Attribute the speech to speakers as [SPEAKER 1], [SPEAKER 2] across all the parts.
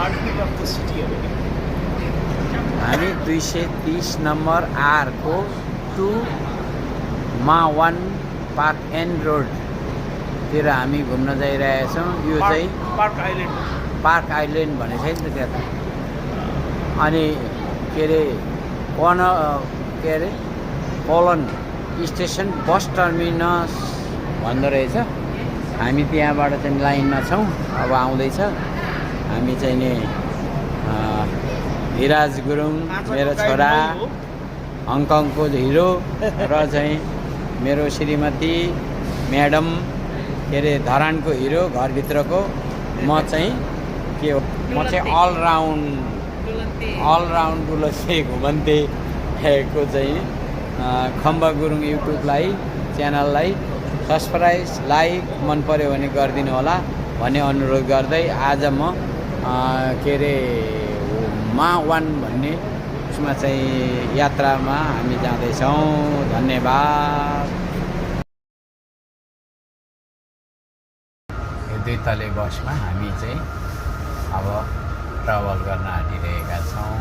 [SPEAKER 1] हामी 230 number आरको 2 मा1 park and रोडतिर हामी घुम्न जाइरहेछौँ। यो चाहिँ पार्क आइल्यान्ड भने छैन त त्यहाँ त। अनि के अरे कोलन स्टेसन बस टर्मिनस भन्दो रहेछ। हामी त्यहाँबाट चाहिँ लाइनमा छौँ। अब आउँदैछ। हामी चाहिँ नि हिराज गुरुङ मेरो छोरा, हङकङको हिरो र चाहिँ मेरो श्रीमती म्याडम के अरे धरानको हिरो घरभित्रको। म चाहिँ के हो, म चाहिँ अलराउन्ड डुलसे घुमन्ते को चाहिँ खम्बा गुरुङ युट्युबलाई च्यानललाई सब्सक्राइब लाइक मन पर्यो भने गरिदिनु होला भन्ने अनुरोध गर्दै आज म के अरे मा1 भन्ने उसमा चाहिँ यात्रामा हामी जाँदैछौँ। धन्यवाद। यो 2 तले बसमा हामी चाहिँ अब ट्राभल गर्न आँटिरहेका छौँ।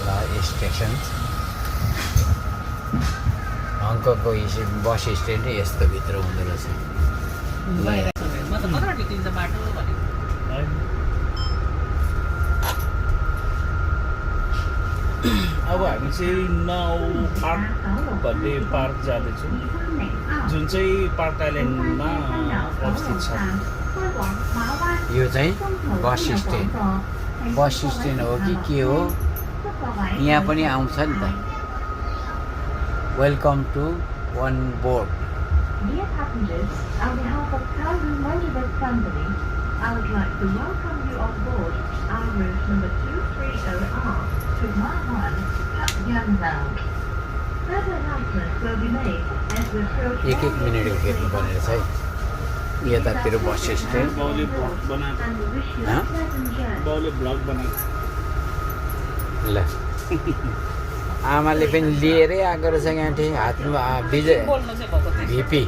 [SPEAKER 1] ल स्टेसन हङकङको बस स्ट्यान्ड यस्तो भित्र हुँदो रहेछ।
[SPEAKER 2] अब हामी चाहिँ 9 पार्क भन्ने पार्क जाँदैछौँ, जुन चाहिँ पार्क आइल्यान्डमा अवस्थित छ।
[SPEAKER 1] यो चाहिँ बस स्ट्यान्ड हो कि के हो, यहाँ पनि आउँछ नि त। Welcome to on board.
[SPEAKER 3] Dear passengers, on behalf of Kowloon Motorbus Company, I would like to welcome you on board our route number 230R to मा1 Yanzhou. Further announcements will be made as we approach.
[SPEAKER 1] एक minute हेर्नु पर्ने रहेछ है। यतातिर bus stand.
[SPEAKER 2] बाउले blog बनाएको।
[SPEAKER 1] ल आमाले पनि लिएरै आएको रहेछ गाँठी हातमा। विजय भिपी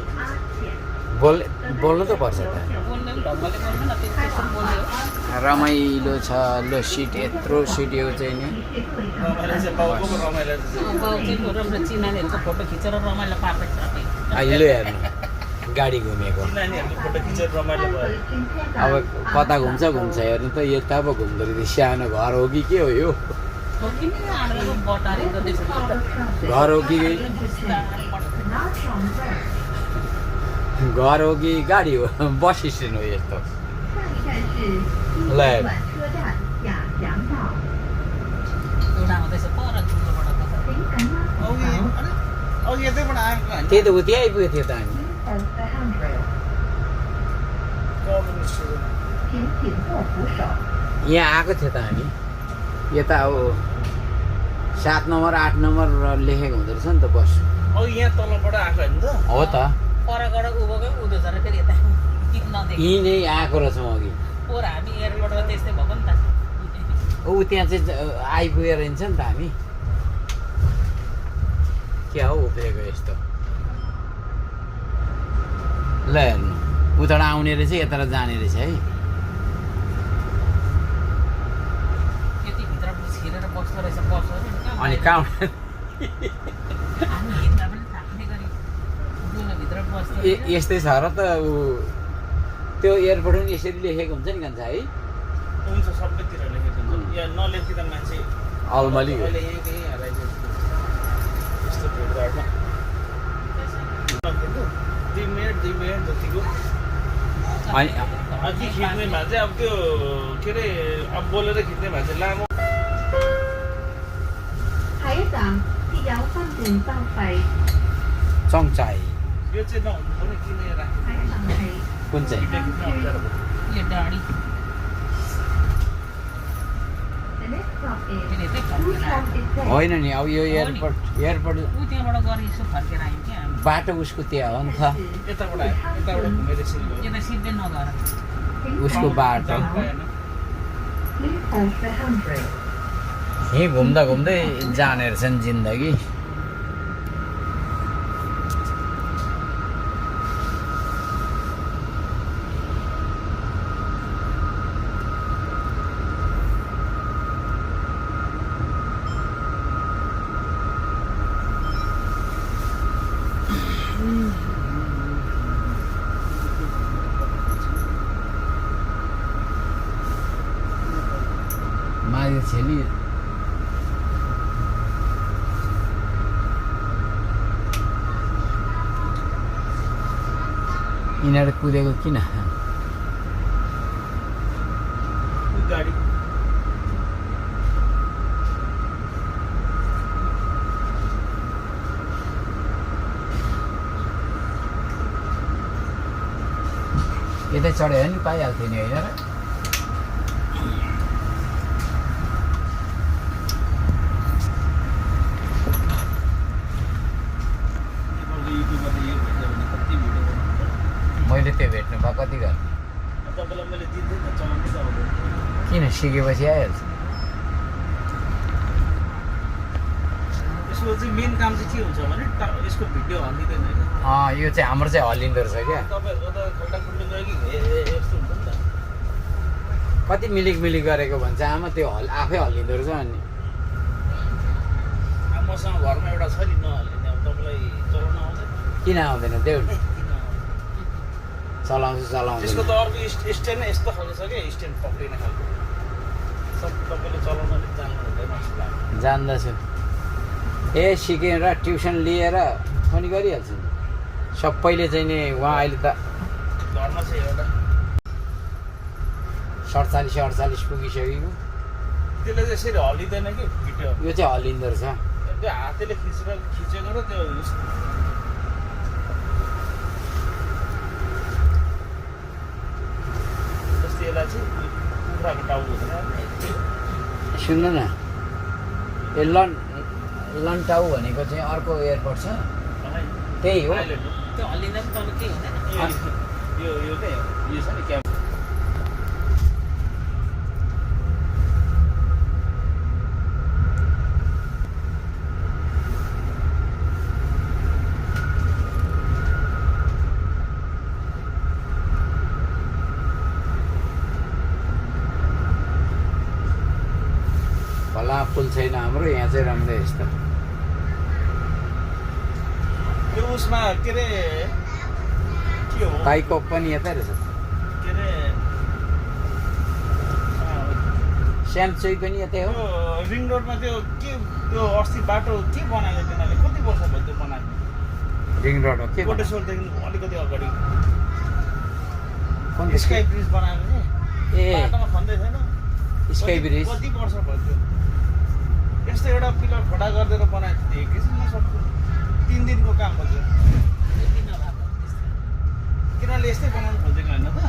[SPEAKER 1] बोल्नु त पर्छ त। रमाइलो छ। लो सिट यत्रो सिट यो चाहिँ नि अहिले हेर्नु गाडी घुमेको। अब कता घुम्छ हेर्नु त। यता पो घुम्दो रहेछ। सानो घर हो कि के हो यो? घर हो कि गाडी हो? बस स्ट्यान्ड हो यस्तो। ल त्यही त उति आइपुगेको थियो त हामी। यहाँ आएको थियो त हामी। यता अब 7 नम्बर 8 नम्बर लेखेको हुँदो रहेछ नि त बस।
[SPEAKER 2] यहाँ तलबाट आएको होइन त?
[SPEAKER 1] हो त। यहीँ नै आएको रहेछौँ अघि। ऊ त्यहाँ चाहिँ आइपुगेर हिँड्छ नि त हामी। क्या हो उफ्रेको यस्तो? ल हेर्नु उताबाट आउने रहेछ यताबाट जाने रहेछ है। अनि कहाँ यस्तै छ र त। ऊ त्यो एयरपोर्ट पनि यसरी लेखेको हुन्छ नि कान्छ है।
[SPEAKER 2] हुन्छ सबैतिर लेखेको हुन्छ। यहाँ नलेखिँदा मान्छे
[SPEAKER 1] अलमली
[SPEAKER 2] यस्तो भिडभाडमा 2 मिनट जतिको।
[SPEAKER 1] अनि
[SPEAKER 2] अघि खिच्ने भए चाहिँ अब त्यो के अरे अब बोलेर खिच्ने भए चाहिँ लामो।
[SPEAKER 3] 下一站是有分段收費。
[SPEAKER 1] चङचाई
[SPEAKER 2] यो चाहिँ नहुनु पनि किनेर राख्नु।
[SPEAKER 3] 下一站係
[SPEAKER 1] कुन चाहिँ?
[SPEAKER 3] The next stop is Wuhan Estate.
[SPEAKER 1] होइन नि अब यो एयरपोर्ट बाटो उसको त्यहाँ हो नि त।
[SPEAKER 2] यताबाट घुमेर
[SPEAKER 1] उसको बाटो
[SPEAKER 3] Please hold the handrail.
[SPEAKER 1] यहीँ घुम्दा घुम्दै जाने रहेछन् जिन्दगी। माझे छेली यिनीहरू कुदेको किन
[SPEAKER 2] गाडी
[SPEAKER 1] यतै चढ्यो नि पाइहाल्थ्यो नि होइन र मैले त्यो भेट्नु भए कति घर
[SPEAKER 2] तपाईँलाई मैले दिँदै त चलाउँदै त अब
[SPEAKER 1] किन सिकेपछि आइहाल्छ
[SPEAKER 2] यसको चाहिँ मेन काम चाहिँ के हुन्छ भने यसको भिडियो हालिँदैन होइन
[SPEAKER 1] यो चाहिँ हाम्रो चाहिँ हल्लिँदो रहेछ क्या
[SPEAKER 2] तपाईँहरूको त खड्डा खुल्नु गयो कि यस्तो हुन्छ नि त
[SPEAKER 1] कति मिलिक गरेको भन्छ आमा त्यो आफै हल्लिँदो रहेछ अनि
[SPEAKER 2] अब मसँग घरमा एउटा छ नि नहाल्ने अब तपाईँलाई चलाउन आउँदैन
[SPEAKER 1] किन आउँदैन त्यो
[SPEAKER 2] किन
[SPEAKER 1] चलाउँछु
[SPEAKER 2] त्यसको त अर्को स्ट्यान्ड नै यस्तो खालको छ क्या स्ट्यान्ड पक्रिने खालको सब तपाईँले चलाउन अलिक जान्नु हुँदैन जस्तो लाग्यो
[SPEAKER 1] जान्दछु ए सिकेर ट्युसन लिएर पनि गरिहाल्छु नि सबैले चाहिँ नि उहाँ अहिले त
[SPEAKER 2] घरमा छ एउटा
[SPEAKER 1] 47 पुगिसकेको
[SPEAKER 2] त्यसले चाहिँ यसरी हल्लिँदैन कि भिडियो
[SPEAKER 1] यो चाहिँ हल्लिँदो रहेछ
[SPEAKER 2] त्यो हातले खिचेको र त्यो जस्तै यसलाई चाहिँ कुखुराको टाउको हुँदैन
[SPEAKER 1] सुन्नु न ए लन्टाउ भनेको चाहिँ अर्को एयरपोर्ट छ त्यही हो
[SPEAKER 4] त्यो हल्लिँदा पनि तल केही हुँदैन
[SPEAKER 2] यो चाहिँ यो छ नि क्यामेरा
[SPEAKER 1] भला पुल छैन हाम्रो यहाँ चाहिँ राम्रै यस्तो
[SPEAKER 2] यो उसमा के अरे के हो
[SPEAKER 1] बाइकअप पनि यतै रहेछ
[SPEAKER 2] के अरे
[SPEAKER 1] स्यामसुई पनि यतै हो
[SPEAKER 2] त्यो रिङ रोडमा त्यो के त्यो अस्ति बाटो के बनाएको तिनीहरूले कति वर्ष भयो त्यो बनाएको
[SPEAKER 1] रिङ रोड हो के
[SPEAKER 2] कोटेश्वरदेखि अलिकति अगाडि
[SPEAKER 1] कुन
[SPEAKER 2] स्काई ब्रिज बनाएको कि
[SPEAKER 1] ए
[SPEAKER 2] बाटोमा खन्दै छैन
[SPEAKER 1] स्काई ब्रिज
[SPEAKER 2] कति वर्ष भयो त्यो यस्तो एउटा पिलर खडा गरिदिएर बनाएको थियो एकैछिन नसक्छु 3 दिनको काम हो त्यो किनभने यस्तै बनाउनु खोजेको होइन त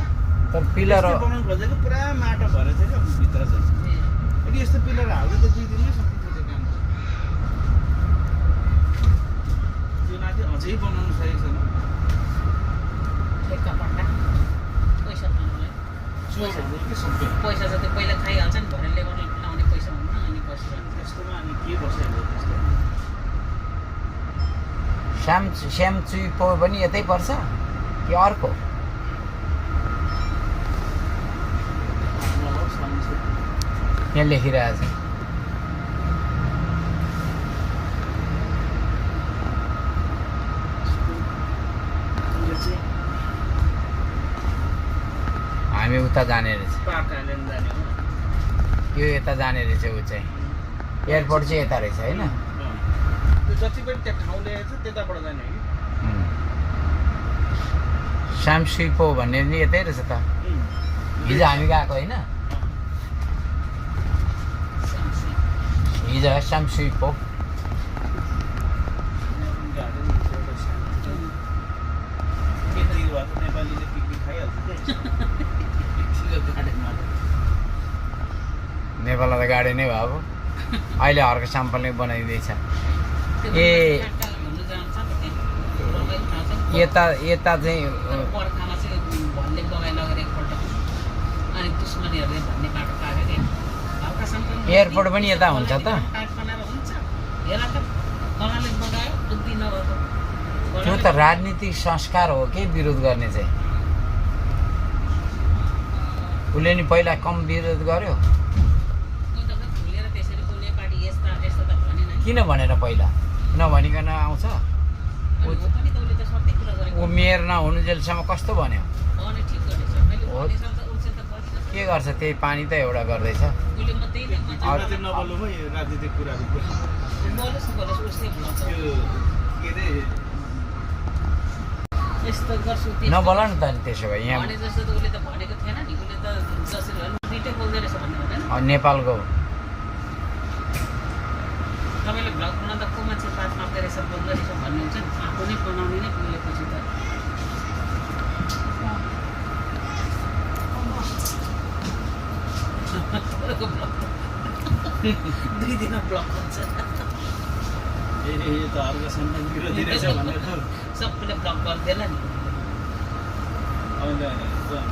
[SPEAKER 1] तर पिलर
[SPEAKER 2] यस्तै बनाउनु खोजेको पुरा माटो भरेको थियो क्या भित्र चाहिँ यदि यस्तो पिलर हाल्दै त 2 दिनमै सकिन्छ त्यो काम त्यो नाति अझै बनाउनु सकेको छैन
[SPEAKER 4] ठेक्का पट्टा पैसा पाउनुलाई
[SPEAKER 2] चोरहरू के सक्यो
[SPEAKER 4] पैसा चाहिँ त्यो पहिला खाइहाल्छ नि भरे लेबर लाउने पैसा हुन्न अनि बसिरहन्छ
[SPEAKER 2] त्यस्तोमा अनि के बसेको त्यस्तो
[SPEAKER 1] स्यामसुई पो पनि यतै पर्छ कि अर्को यहाँ लेखिरहेको छ हामी उता जाने रहेछ
[SPEAKER 2] पार्क आइल्यान्ड जाने हो
[SPEAKER 1] यो यता जाने रहेछ ऊ चाहिँ एयरपोर्ट चाहिँ यता रहेछ होइन
[SPEAKER 2] त्यो जति पनि त्यहाँ ठाउँ ल्याएको छ त्यताबाट जाने हो कि
[SPEAKER 1] स्यामसुई पो भन्ने नि यतै रहेछ त हिजो हामी गएको होइन हिजो स्यामसुई पो
[SPEAKER 2] नेपालीले पिकनिक खाइहाल्छ
[SPEAKER 1] नेपाललाई त गाडी नै भयो अब अहिले हर्को स्याम्पलले बनाइदिँदैछ ए यता चाहिँ
[SPEAKER 4] पर्खामा चाहिँ भन्ने बगाइ लगेर एकपल्ट अनि दुश्मनीहरूले भन्ने बाटो पायो कि हल्कासम्म
[SPEAKER 1] एयरपोर्ट पनि यता हुन्छ त
[SPEAKER 4] टाइट बनाएर हुन्छ हेर त तलले बगायो बुद्धि नभएको
[SPEAKER 1] त्यो त राजनीतिक संस्कार हो के विरोध गर्ने चाहिँ उसले नि पहिला कम विरोध गर्यो
[SPEAKER 4] भुलेर त्यसरी कुनै पार्टी यस्ता यस्तो त भनेन
[SPEAKER 1] किन भनेर पहिला नभनिकन आउँछ
[SPEAKER 4] पनि त उसले त सत्य
[SPEAKER 1] नेपालको मेयर नहुनुजेलसम्म कस्तो भन्यो
[SPEAKER 4] अनि ठिक गरेछ मैले
[SPEAKER 1] हो।
[SPEAKER 4] भनेछ त उसले त गरिरहेछ
[SPEAKER 1] के गर्छ त्यही पानी त एउटा गर्दैछ
[SPEAKER 4] उसले म त्यही नै भन्छ
[SPEAKER 1] अरू-
[SPEAKER 2] चाहिँ नबोलौँ है यो राजनीतिक कुराहरू
[SPEAKER 4] बोलोस् उसले भन्छ
[SPEAKER 2] त्यो के अरे
[SPEAKER 4] यस्तो गर्छु त्यस्तो
[SPEAKER 1] नबोला न त नि त्यसो भए यहाँ
[SPEAKER 4] भने जस्तो त उसले त भनेको थिएन नि उसले त जसरी भए पनि दुइटै बोल्दै रहेछ भन्ने हुँदैन
[SPEAKER 1] नेपालको
[SPEAKER 4] तपाईँले भ्लग बनाउँदा को मान्छे पास मार्दै रहेछ बोल्दो रहेछ भन्ने हुन्छ नि आफू नै बनाउने नै पुगेपछि त दुई दिन ब्लक हुन्छ
[SPEAKER 2] ए यो त अर्को सम्मान विरोधी रहेछ भनेर त
[SPEAKER 4] सबैले ब्लक गरिदिएन नि
[SPEAKER 2] होइन एकदम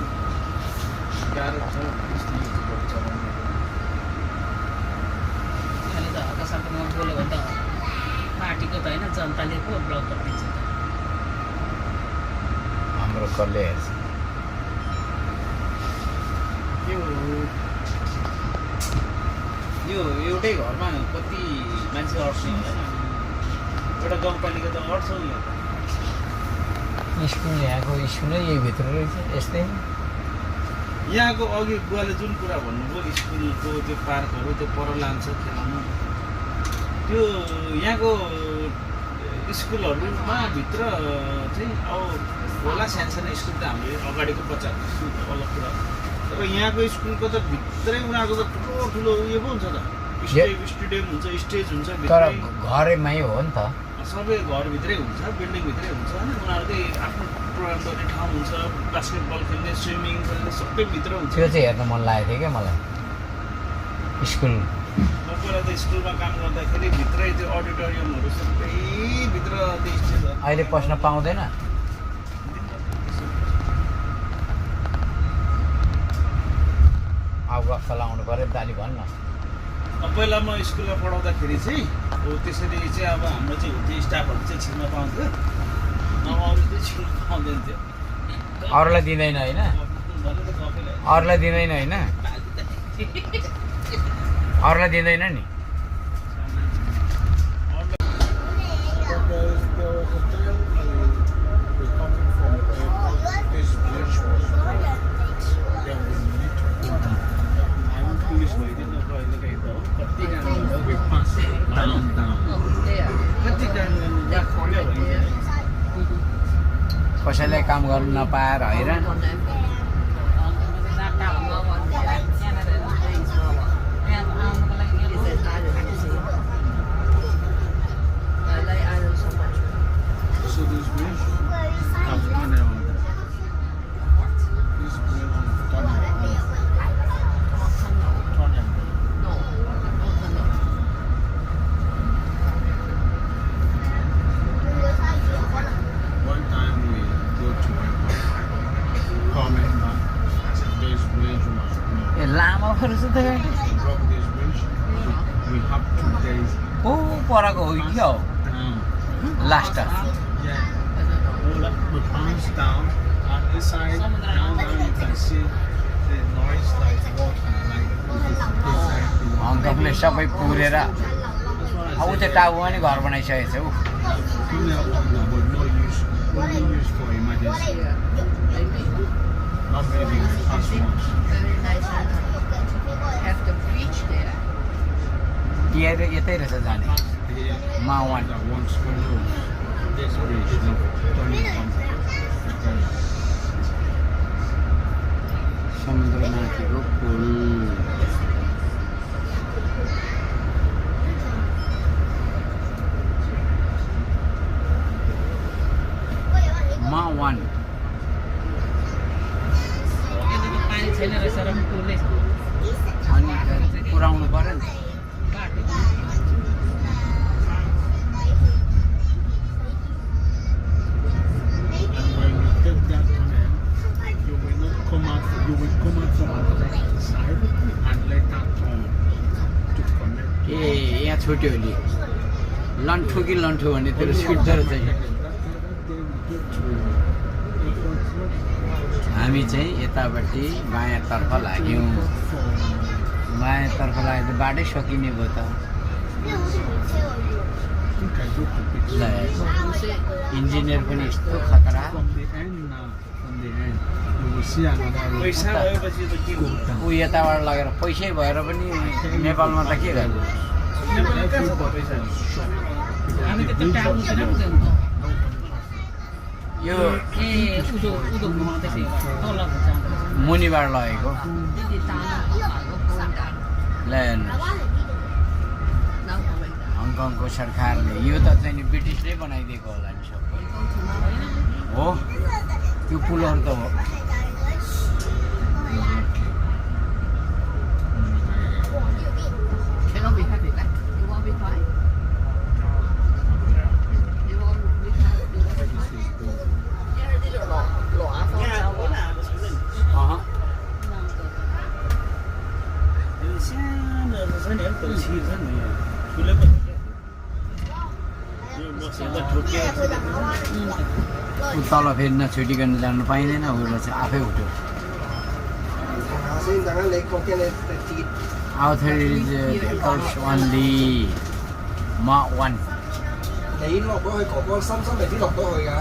[SPEAKER 2] गाह्रो छ यस्तो युट्युबहरू चलाउनु
[SPEAKER 4] अहिले त हल्का साथमा बोल्यो भने त पार्टीको त होइन जनताले पो ब्लक गरिदिन्छ त
[SPEAKER 1] हाम्रो कसले हेर्छ
[SPEAKER 2] यो एउटै घरमा कति मान्छे अट्छ होइन एउटा गाउँपालिका त अट्छौँ यहाँ
[SPEAKER 1] स्कुल यहाँको स्कुलै यही भित्र रहेछ यस्तै
[SPEAKER 2] यहाँको अघि बुवाले जुन कुरा भन्नुभयो स्कुलको त्यो पार्कहरू त्यो पर लान्छ खेलाउनु त्यो यहाँको स्कुलहरूमा भित्र चाहिँ अब होला सानसानो स्कुल त हाम्रो अगाडिको बच्चाहरूको स्कुल त अलग कुरा तर यहाँको स्कुलको त भित्रै उनीहरूको त ठुलो ठुलो उयो पो हुन्छ त स्टेडियम हुन्छ स्टेज हुन्छ
[SPEAKER 1] तर
[SPEAKER 2] भित्रै
[SPEAKER 1] घरैमै हो नि त
[SPEAKER 2] सबै घरभित्रै हुन्छ बिल्डिङभित्रै हुन्छ होइन उनीहरूकै आफ्नो प्रोग्राम गर्ने ठाउँ हुन्छ बास्केटबल खेल्ने स्विमिङ खेल्ने सबै भित्र हुन्छ
[SPEAKER 1] त्यो चाहिँ हेर्न मन लागेको थियो क्या मलाई स्कुल
[SPEAKER 2] म पहिला त स्कुलमा काम गर्दाखेरि भित्रै त्यो अडिटोरियमहरू सबै भित्र त्यो स्टेजहरू
[SPEAKER 1] अहिले पस्न पाउँदैन अब गफ लाउनु पऱ्यो दाली भन्न
[SPEAKER 2] पहिला म स्कुलमा पढाउँदाखेरि चाहिँ हो त्यसरी चाहिँ अब हाम्रो चाहिँ त्यो स्टाफहरू चाहिँ छिर्न पाउँथ्यो अरू चाहिँ छिर्न पाउँदैन थियो
[SPEAKER 1] अरूलाई दिँदैन होइन
[SPEAKER 2] भने त कफीलाई
[SPEAKER 1] अरूलाई दिँदैन होइन अरूलाई दिँदैन नि
[SPEAKER 2] पुलिस भइदियो न कहिले कहीँ त हो कति काम कति काम गर्नु
[SPEAKER 1] कसैलाई काम गर्नु नपाएर हैरान
[SPEAKER 2] So this bridge has tunnel on it. This bridge has tunnel on it. Tunnel. One time we go to coming back. This bridge was
[SPEAKER 1] ए लामो रहेछ त गाडी
[SPEAKER 2] broke this bridge. We have 2 days
[SPEAKER 1] ओ परको हो कि क्या हो
[SPEAKER 2] down.
[SPEAKER 1] Last
[SPEAKER 2] Yeah. We bounce down and inside down you can see the noise like water like inside the
[SPEAKER 1] हङकङले सबै पुरेर
[SPEAKER 2] That's what I
[SPEAKER 1] अब त्यो
[SPEAKER 2] said.
[SPEAKER 1] टाउमा नि घर बनाइसकेको छ ऊ
[SPEAKER 2] Female owner but no use only use for emergency. Not maybe fast ones.
[SPEAKER 5] Very nice and have the beach there.
[SPEAKER 1] यतै रहेछ जाने
[SPEAKER 2] Yeah.
[SPEAKER 1] मावान
[SPEAKER 2] That once follow this bridge, no, turning on.
[SPEAKER 1] समुद्रमाथिको पुल मावान
[SPEAKER 4] पानी छैन रहेछ र पनि पुरै छ
[SPEAKER 1] अनि पुऱ्याउनु पऱ्यो नि
[SPEAKER 4] बाटो
[SPEAKER 2] And when you take that tunnel, you will not come out. You will come out from another side and later turn to connect.
[SPEAKER 1] ए यहाँ छुट्यो नि लन्ठु कि लन्ठु भन्ने तेरो छुट्दो रहेछ हामी चाहिँ यतापट्टि बायाँतर्फ लाग्यौँ बायाँतर्फ लाग्यो त बाटै सकिने भयो त ल इन्जिनियर पनि यस्तो खतरा
[SPEAKER 2] पैसा भएपछि त के हुन्छ
[SPEAKER 1] ऊ यताबाट लगेर पैसै भएर पनि नेपालमा त के गर्नु
[SPEAKER 2] नेपालमा कहाँ छ त पैसा
[SPEAKER 4] हामी त टाढो छैन नि त
[SPEAKER 1] यो
[SPEAKER 4] ए उदो घुमाउँदैछ तल जाँदैछ
[SPEAKER 1] मुनिबाट लगेको
[SPEAKER 4] दिदी तानो
[SPEAKER 1] ल हङकङको सरकारले यो त चाहिँ नि ब्रिटिसले बनाइदिएको होला नि सबै हो त्यो पुलहरू त हो
[SPEAKER 5] Cannot be happy, right? You want to be quiet? You want to be quiet? You want to be quiet? Yeah, this is lọ phong
[SPEAKER 2] यहाँ
[SPEAKER 5] sao
[SPEAKER 2] हो न
[SPEAKER 5] vậy?
[SPEAKER 2] अब छैन
[SPEAKER 1] अहँ
[SPEAKER 2] यो सानोहरू छ नि तर छिर्छ नि यहाँ ठुलो पनि यो बसेर ठोकिया
[SPEAKER 1] ऊ तल फेरि नछुटिकन जानु पाइँदैन उसलाई चाहिँ आफै उठ्यो authors only Mark 1
[SPEAKER 6] 你落咗去哥哥深深未必落到去㗎，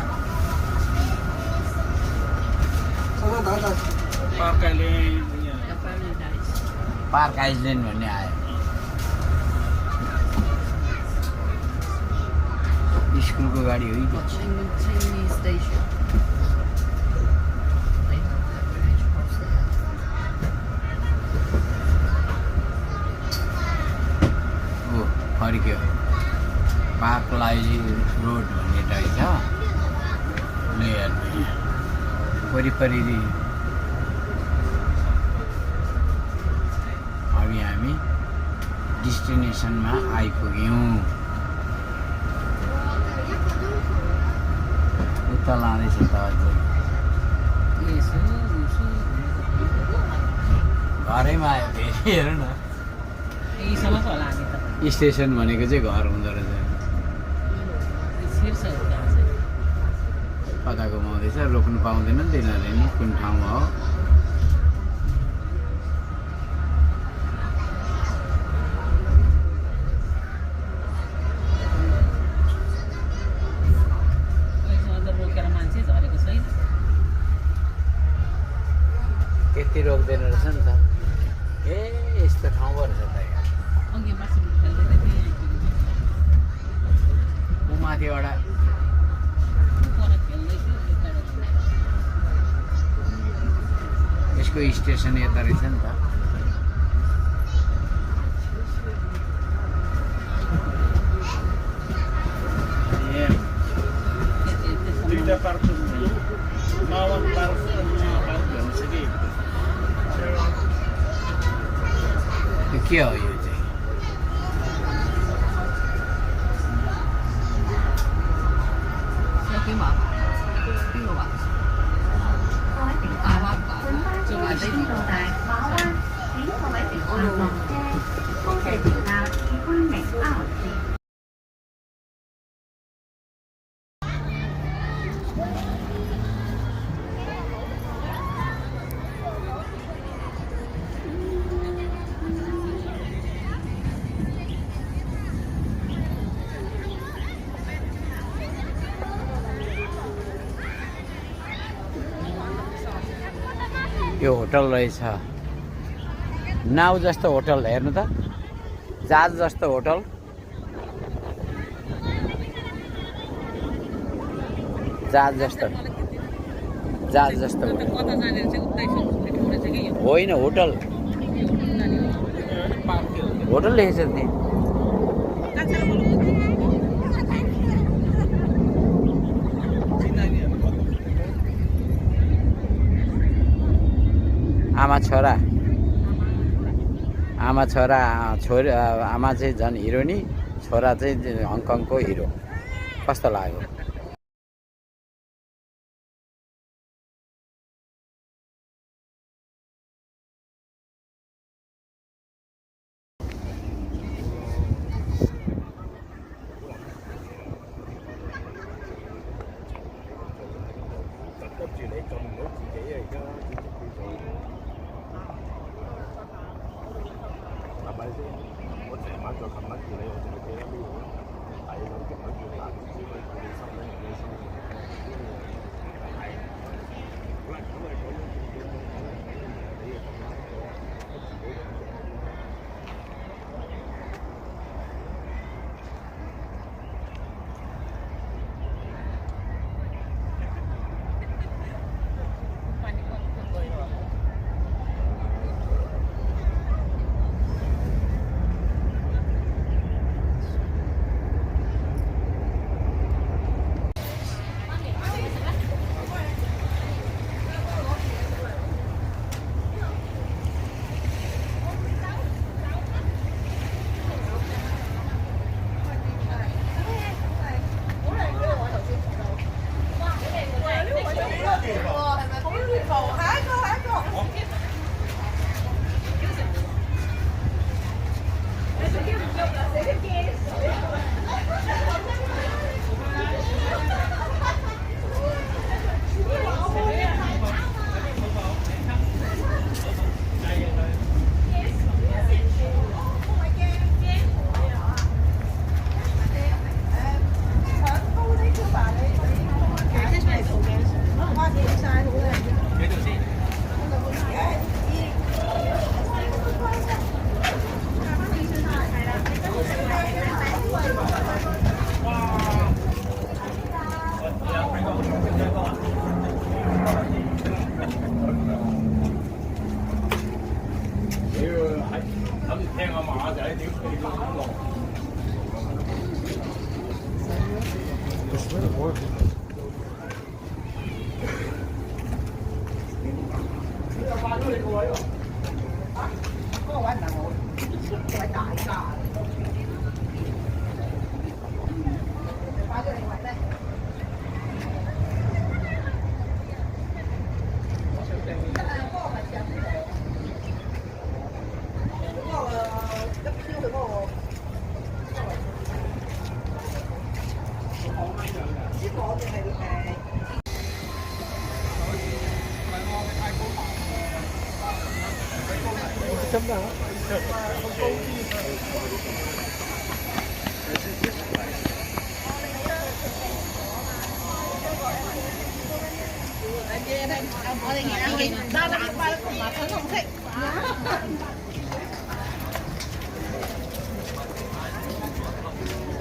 [SPEAKER 6] 深深等一陣。
[SPEAKER 2] पार्काले यहाँ
[SPEAKER 5] The paradise.
[SPEAKER 1] पार्क आइसल्यान्ड भन्ने आयो स्कुलको गाडी हो कि
[SPEAKER 5] Chinese station. They have the bridge across there.
[SPEAKER 1] ओ फर्क्यो पार्कलाई रोड भन्ने रहेछ वरिपरि अघि हामी डेस्टिनेसनमा आइपुग्यौँ उता लाँदैछ त अझै
[SPEAKER 4] यसो उसो
[SPEAKER 1] घरैमा आयो फेरि हेर न
[SPEAKER 4] यहीसम्म पो होला हामी त
[SPEAKER 1] स्टेसन भनेको चाहिँ घर हुँदो रहेछ
[SPEAKER 4] छिर्छ त्यहाँ चाहिँ
[SPEAKER 1] कता घुमाउँदैछ रोक्नु पाउँदैन नि तिनीहरूले नि कुन ठाउँमा हो
[SPEAKER 4] अहिलेसम्म त रोकेर मान्छे झरेको छैन
[SPEAKER 1] त्यति रोक्दैन रहेछ नि त ए यस्तो ठाउँमा रहेछ त यहाँ
[SPEAKER 4] अघि मासु खेल्दै थिएँ
[SPEAKER 1] ऊ माथिबाट
[SPEAKER 4] पर खेल्दै थियो
[SPEAKER 1] यसको स्टेसन यता रहेछ नि त
[SPEAKER 2] यहाँ दुईवटा पार्क मावन पार्क पार्क भन्छ कि
[SPEAKER 1] यो के हो यो चाहिँ
[SPEAKER 5] Theo cái mở cái đồ ạ.
[SPEAKER 3] 各位乘客，本班車會先到大馬灣，請各位乘客落車，多謝乘客以歡迎歐視。
[SPEAKER 1] यो hotel रहेछ नाउ जस्तो होटल हेर्नु त जहाज जस्तो होटल जहाज जस्तो होटल
[SPEAKER 4] कता जाने चाहिँ उतै छ ठाउँ रहेछ कि यो
[SPEAKER 1] होइन होटल
[SPEAKER 2] पार्कै हो
[SPEAKER 1] होटल लेखेछ नि आमा छोरा छोरी आमा चाहिँ झन् हिरोनी छोरा चाहिँ हङकङको हिरो कस्तो लाग्यो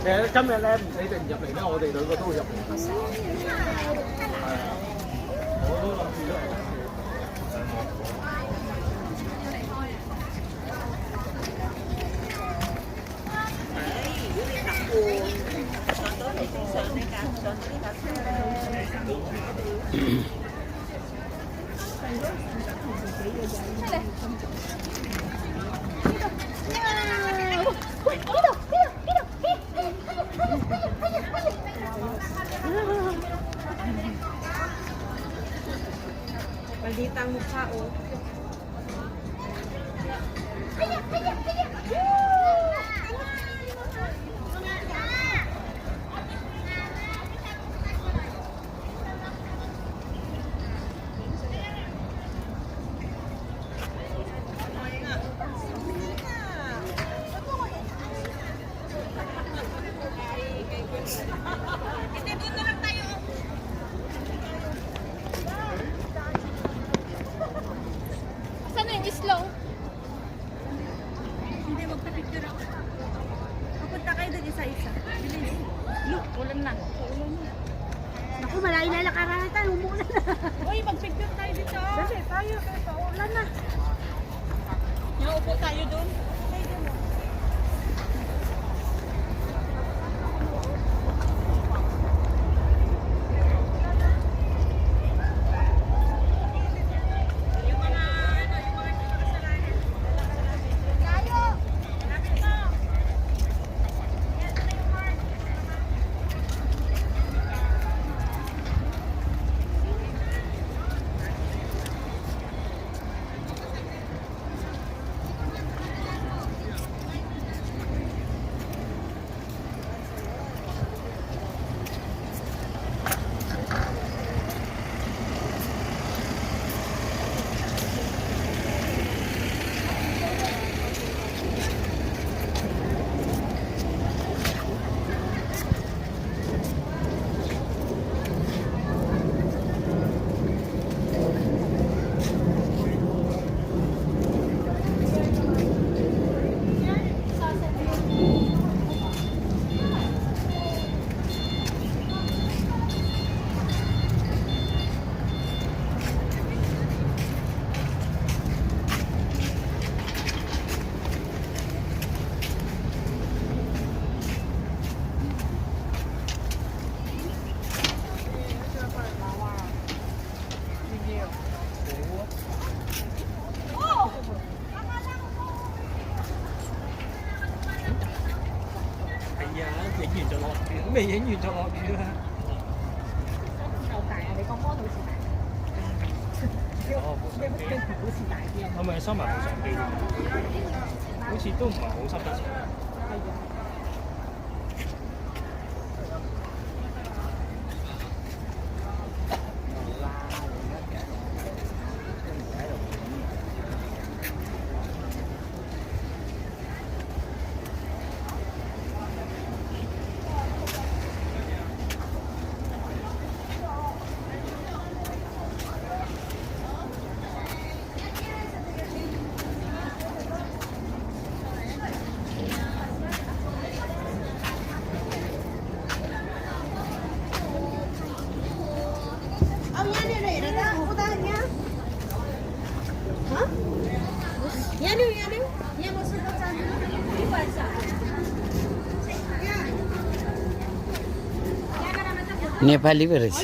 [SPEAKER 6] 其實今日咧，你哋唔入嚟咧，我哋兩個都會入嚟。我都諗住咗。
[SPEAKER 5] Maldita ang mukha, oh.
[SPEAKER 7] Saan na yung slow?
[SPEAKER 5] Hindi, magpa-picture ako. Papunta kayo doon isa-isa. Bilis. Look, ulan na. Naku, malayo na lakaran tayo. Umulan na. Uy, mag-picture tayo dito. Dali, tayo. Ulan na.
[SPEAKER 7] Naupo tayo doon.
[SPEAKER 6] 未影完就落雨啦。
[SPEAKER 5] 夠大啊！你個摩好似大，你個鏡頭好似大啲啊！
[SPEAKER 6] 係咪收埋部相機？好似都唔係好收得齊。
[SPEAKER 1] नेपाली पो रहेछ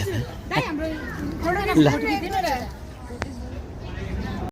[SPEAKER 5] दाइ हाम्रो
[SPEAKER 1] ल